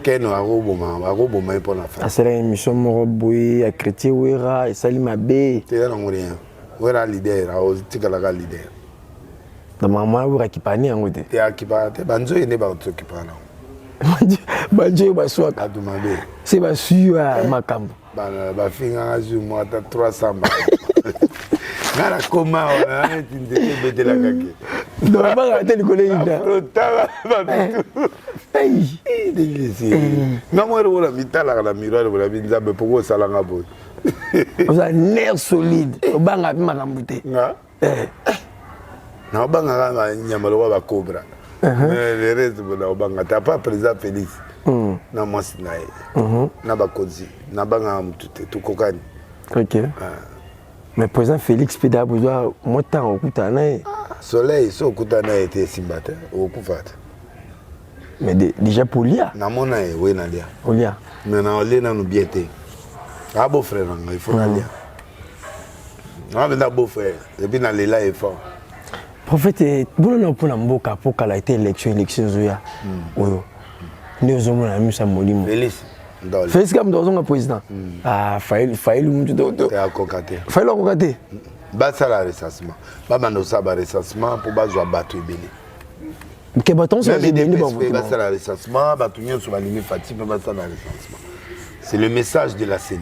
Ken a roboma pour la famille. C'est une émission moroboui à chrétien wera et sali mabe. Te na rien. Wera leader, a ozitikala leader. Na mama wera kipani ngote. Te akipana te banzo ene ba otikipana. Banjo baswaka adumande c'est basu à makambo ba finga azu moi 300 ngara koma ona tindeke betela kake non ba te likole ida protala ba ai délicieux ngamo wala mitala la miroir wala binzambe poko salanga bo vous avez nerf solide obanga makambo te nga na obanga nga nyamalo wa ba cobra. Le reste de Obanga, tu n'as pas président Félix. Na moi na bakozi, na banga tout kokani. OK. Mais président Félix Pida besoin montant au kutana. Soleil so kutana était simbata au kufata. Mais déjà pour lia. Na mona we na lia. Olia. Mais na ole na no biete. Ah beau frère il faut na lia. Na ben beau frère, et puis na lela est fort. Prophète, bon on pour mboka pour qu'elle a été élection zoya. Oyo. Nous sommes na misa molimo. Félix comme dans un président. Ah, fail mutu dodo. Te akokate. Fail akokate. Ba sala recensement. Ba mando sa ba recensement pour ba zo battu ebele. Que baton ça des béni ba sala recensement, ba tunyo so ba lingi Fatima ba sala recensement. C'est le message de la CENI.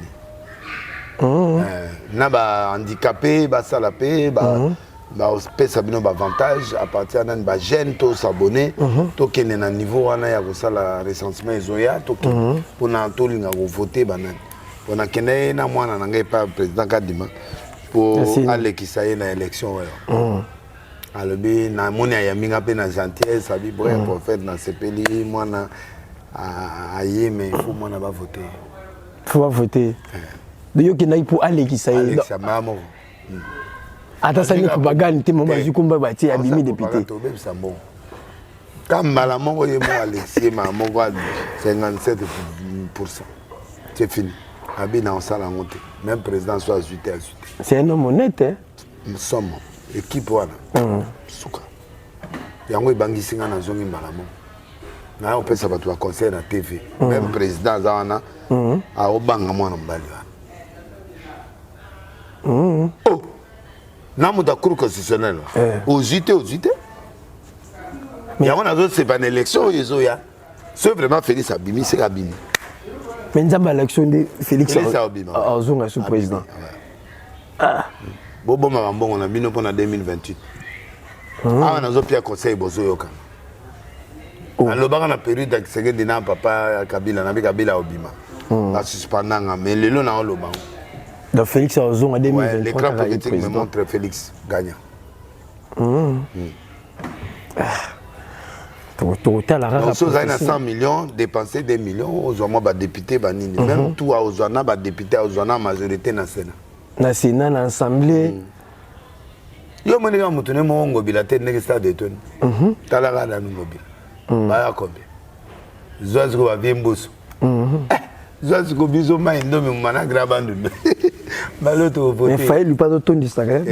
Na ba handicapé, ba sala pe, ba pesa bino ba avantage à partir d'un ba jeune to s'abonner to kene na niveau wana ya ko sala recensement ezoya to pour na to linga ko voter banan on a kene na mwana na ngai pa président Kadima pour aller qui ça y est dans l'élection. alobi na moni ya minga pe na gentillesse abi boye prophète na sepeli mwana aye mais il faut mwana ba voter. Faut pas voter. De yo kinai pour aller qui ça y est. Alexa mamo. Ata sani ko bagani te mama zikumba bati abimi député. Comme malamongo ye mo Alexis mamo kwa 57%. C'est fini. Abi na osala ngote. Même président soit ajouté. C'est un homme honnête hein. Nous sommes équipe wana. Suka. Yango ibangisi nga na zongi malamongo. Na on peut ça ba conseil na TV. Même président zawana a obanga mwana mbali wana. Oh. Na muta cour constitutionnel. Ojité. Mais on a d'autres c'est pas une élection yezoya. C'est vraiment Félix Abimi, c'est Abimi. Mais nous avons l'élection de Félix Abimi. Azonga sous président. Ah. Bobo Mambo on a bino pour 2028. Ah on a zo pia conseil bozo yoka. Alobaka na période d'accès dina papa Kabila na Kabila obima. La suspendanga mais lelo na oloba. Donc Félix Azonga en 2023. L'écran politique me montre Félix gagnant. Total la rare. Donc ça 100 millions dépensé 2 millions aux hommes ba député banini même tout aux zona ba député aux zona majorité na Sénat. Na Sénat na assemblée. Yo moni ga mutune mo ngobila te ne stade de ton. Tala ga na ngobila. Ba ya kombe. Zoazi ko ba viemboso. Zoazi ko bizo mai ndomi mana grabandu. Maloto voter. Mais faille lui pas de ton Instagram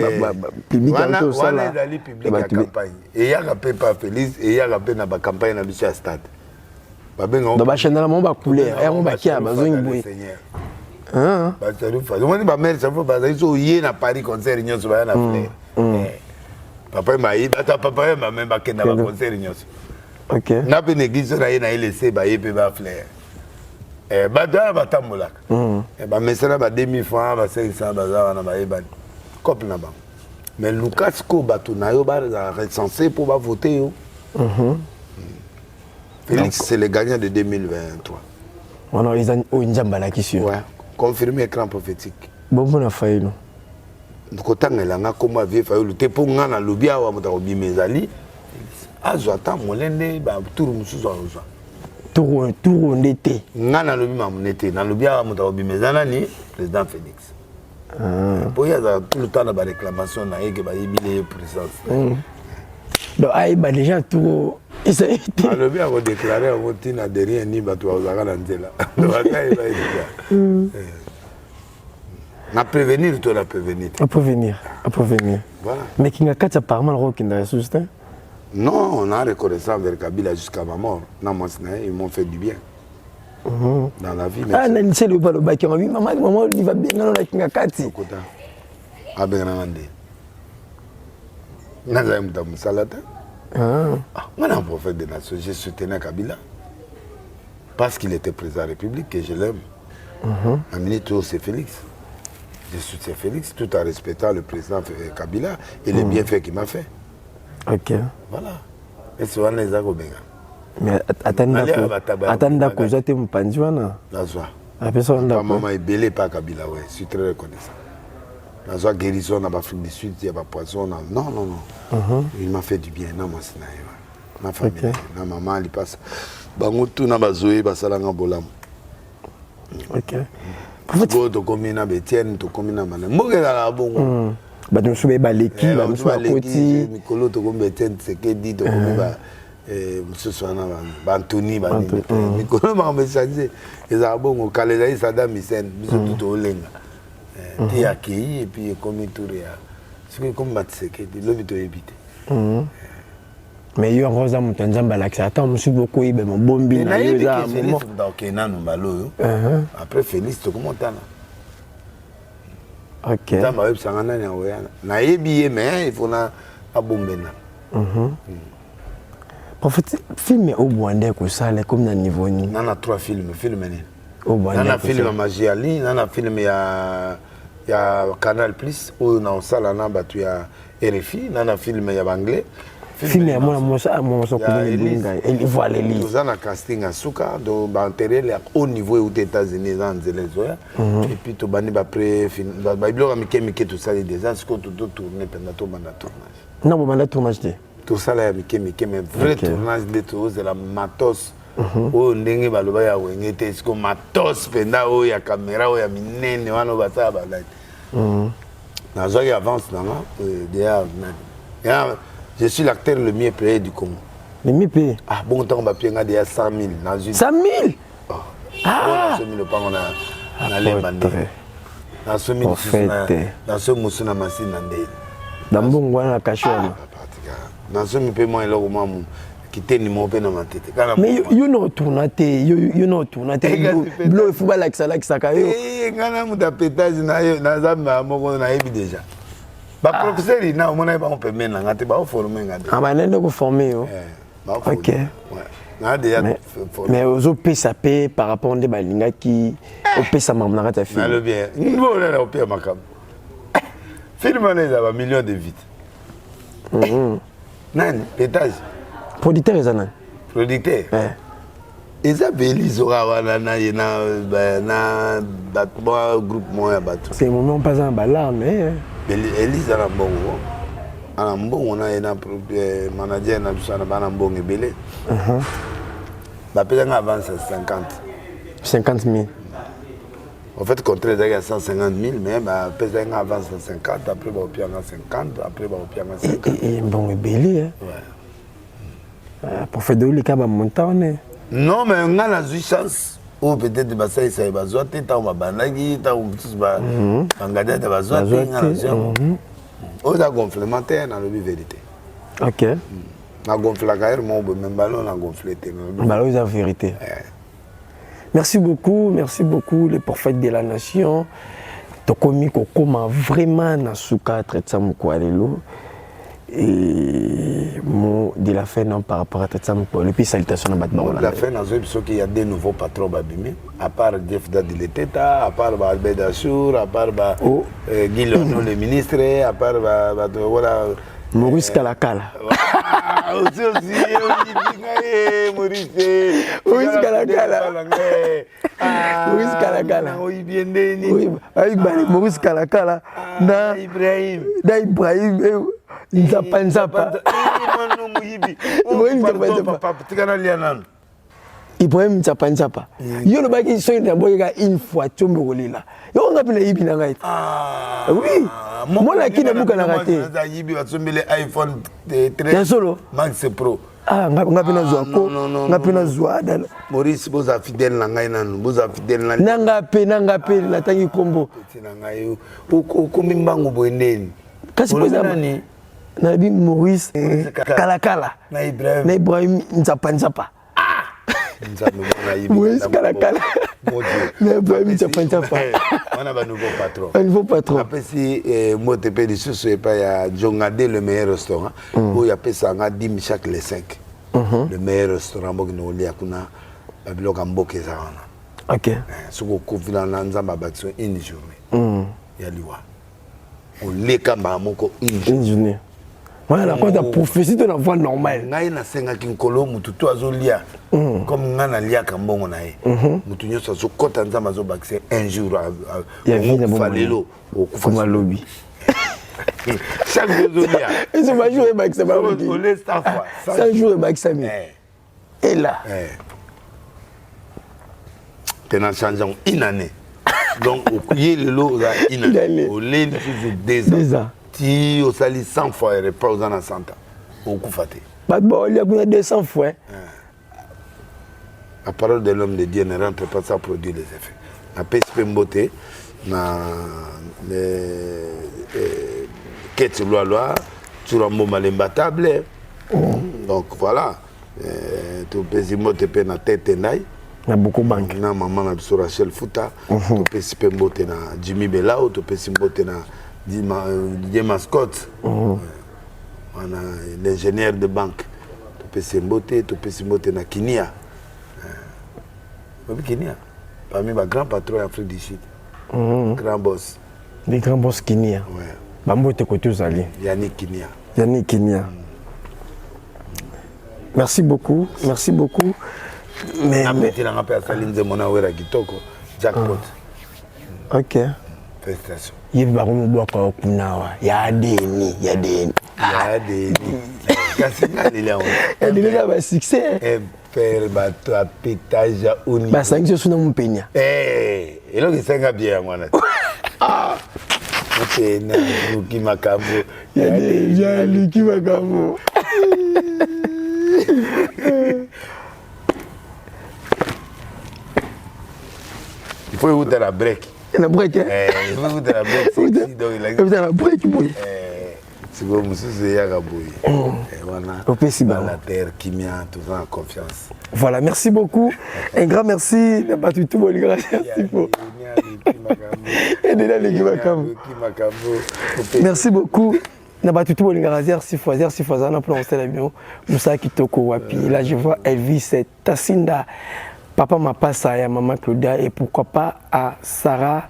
public en ça là. Wana public la campagne. Et ya rapé pas Félix et ya rapé na ba campagne na biso stade. Ba benga. Ba ba chaîne na mo ba couler, et on ba kia ba zongi boy. Ba salut fa. On ba mère ça faut ba zo yé na Paris concert nyonso ba na fleur. Papa m'a bata papa m'a même ba kenda ba concert nyonso. OK. Na pe néglige na yé na laisser ba yé pe ba fleur. Bada batambola. Ba mesera ba 2000 francs ba 500 bazar na ba ebani. Cop na ba. Mais Lucas ko batu na yo ba recensé pour ba voter yo. Félix c'est le gagnant de 2023. On a ils ont njambala qui sur. Ouais, confirmé écran prophétique. Bon na failo. Ndikotangela nga koma vie failo te po nga na lobia wa mutako bimezali. Azwata molende ba tour musuzo azwa. Tour d'été. Ngana lobi mamunete na lobi a muta obimezana ni président Félix. Pour y a tout le temps na ba réclamation na yeke ba yibile présidence. Donc ay ba déjà tout ça été. Lobi a déclaré en routine derrière ni ba to azaka na nzela. Donc akay ba yika. Na prévenir to la prévenir. À prévenir. Voilà. Mais kinga katsa parlement ro kinda sustain. Non, on a reconnaissance avec Kabila jusqu'à ma mort. Ils m'ont fait du bien. Dans la vie. Ah, non, c'est le balo baki. Maman, il va bien dans la kingakati. Ah, ben, Salata. Moi, un prophète de nation, j'ai soutenu Kabila. Parce qu'il était président de la République et je l'aime. Un ministre, c'est Félix. Je soutiens Félix tout en respectant le président Kabila et les bienfaits qu'il m'a fait. OK. Voilà. Et c'est un les agobenga. Mais attends que j'étais mon panjuana. Nazwa. Après ça on a maman est belé par Kabila ouais, je suis très reconnaissant. Nazwa guérison en Afrique du Sud, il y a pas poison non. Il m'a fait du bien na moi sina. Ma famille, na maman il passe. Bango tout na bazoé basalanga bolam. OK. Pour to komina betienne to komina mana. Mbogela la bongo. Ba nous soube ba leki ba nous souba koti Mikolo to kombe tente c'est que dit to kombe ba musoswana ba Anthony ba Mikolo ba me changer eza bongo kalela Saddam Hussein biso tout olenga ti akei et puis comme touria ce que comme batseke dit lobi to ebité mais yo rosa mutanzamba l'accès attends monsieur beaucoup ibe mon bombi na yo za moment donc nanu balo après Félix to comment tana. OK. Ça m'a eu sangana na oyana. Na yebiye mais il faut na abombena. Prophète film au Rwanda ko sale comme na niveau ni. Nana 3 films ni. Au Rwanda. Nana film Magiali, nana film ya Canal Plus ou na sala na batu ya RFI, nana film ya anglais. film ya mwana moso kulinga il voilà Elise nous en a casting à Souka donc ba enterrer au niveau aux États-Unis dans Zoya et puis to bani ba pré ba bilo mike tout ça déjà ce que tout tourner pendant tout banda tournage non banda tournage de tout ça là mike mais vrai tournage de tout c'est la matos o ndenge baloba ya wengete ce que matos penda o ya caméra o ya minene wana bata ba light na zo ya avance dans déjà je suis l'acteur le mieux payé du Congo. Le mieux payé? Ah, bon temps, on va payer 100 000. 100 000? Ah! On a les bandits. Dans ce moussou, on a massé dans le bon coin, on a caché. Dans ce paiement, il y a un quitter ni mon père dans ma tête. Mais you know tournate, you know tournate. Bleu football like ça kayo. Eh, ngana muta pétage na zamba moko na yebi déjà. Ba professeur ina omona ba on peut mener ngate ba former ngate. Ah ba nende ko former yo. OK. Ouais. Na déjà mais ozo pesa pe par rapport nde ba linga ki o pesa mamna ngata film. Na le bien. Ngo na o pe makam. Film na za ba millions de vies. Nani pétage. Producteur ezana. Producteur. Eza Belize wana na groupe moya bato. C'est moment pas en balan mais Elise à la bongo. À la bongo, on a un manager na bana bongo belé. Ba pesa avance 50 000. En fait, contrat est 150 000, mais ba pesa avance 50, après ba opia 50, après ba opia 50. Et bongo belé hein. Ouais. Pour faire de les cas montant non, mais on a la chance. Ou peut-être que ça y est, besoin de temps, on va banagui, temps, on va regarder, besoin de temps. On a gonflementaire dans la vérité. OK. On a gonflé la carrière, mais même ballon, on a gonflé. Ballon, c'est la vérité. Merci beaucoup, les prophètes de la nation. Tokomi Kokoma vraiment na suka traite ça moukwalelo. Et mot de la fin non, par rapport à Tatsam et puis salutations à Batman. De la fin, dans il y a des nouveaux patrons babimé, à part Jeff Dadileteta, à part Albert Dassour, à part Guy Lenon, le ministre, à part voilà. Maurice Kalakala. Aussi, Maurice Kalakala. Maurice Kalakala. Oui, bien déni. Maurice Kalakala. Da Ibrahim. Nzapa. Ibrahim Nzapa. Yo le baki so na boyega une fois tombe rolila. Yo nga pina yibi na ngai. Oui. Moi la ki na buka na raté. Yibi wa tombele iPhone 13. Ya solo Max Pro. Ah nga pina zwa ko. Nga pina zwa dala. Maurice boza fidèle na ngai nanu. Boza fidèle na. Nanga pe na tangi kombo. Tina ngai ko mimbango boendeni. Kasi poza nani? Na bi Maurice Kalakala. Na Ibrahim Nzapa. Maurice Kalakala. Na Ibrahim Nzapa. On a un nouveau patron. Un nouveau patron. Après si moi te paye dessus c'est pas ya Jongade le meilleur restaurant. Où il y a payé ça à 10 chaque les 5. Le meilleur restaurant bo no lia kuna babiloka mboke za wana. OK. Soko kofina na nzamba batso une journée. Ya liwa. On les kamba moko une journée. Voilà, quand tu as prophétie de la voie normale. Ngai na senga kinkolo mutu to azolia. Comme ngana lia kambongo na ye. Mutu nyoso zo kota nzamba zo bakse un jour ya vie na falelo okufa lobby. Chaque jour lia. Et ce jour et bakse ba. On laisse ta fois. 5 jours et bakse mi. Et là. Tena changeant une année. Donc au le lot là une année. Au lait toujours 2 ans. Si au sali 100 fois et repose dans 100 ans. Au coup faté. Bah bon, il y a 200 fois. La parole de l'homme de Dieu ne rentre pas sans produire les effets. La PSP Mbote, na quête loi, sur un moment imbattable. Donc voilà. Tu peux Mbote pe na tête naï. Il y a beaucoup de banques. Na maman na sur Rachel Fouta, tu peux Mbote na Jimmy Belao, tu peux Mbote na Didier Mascotte, l'ingénieur de banque. Tu peux Mbote na Kinia. Kinia. Parmi les grands patrons d'Afrique du Sud. Grand boss. Les grands boss Kinia. Ouais. Bambo te côté aux alliés. Yannick Kinia. Yannick Kinia. Merci beaucoup, merci beaucoup. Mais jackpot. Ok. Félicitations. Il y a des succès. Père bato a pétage au niveau. Bah ça que je suis dans mon peigna. Eh, et là que c'est un bien moi là. Ah. C'est na qui makambo. Il y a des qui makambo. Il faut écouter la break. La break. Il faut écouter la break. Sexy donc il a. La break boy. C'est comme si c'est Yagaboui. Voilà. La terre qui m'a tout en confiance. Voilà, merci beaucoup. Un grand merci. Merci beaucoup. Là, je vois Elvis Tassinda. Papa m'a passé à maman Claudia et pourquoi pas à Sarah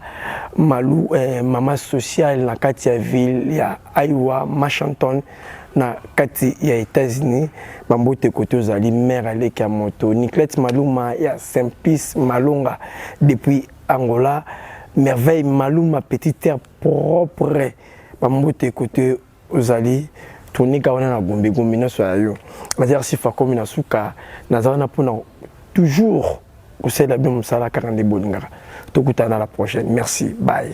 Malou, maman sociale na Katia ville, ya Iowa, Machanton na Kati ya États-Unis, bambote côté aux ali mère avec à moto, Nicolette Malouma ya Saint-Pis Malonga depuis Angola, merveille Malouma petite terre propre, bambote côté aux ali. Tourner kawana na gombe gombe na so ayo. Mazar sifa comme na suka, nazana pona toujours, vous savez, la bien, ça la 40 bonnes. Tout à la prochaine. Merci. Bye.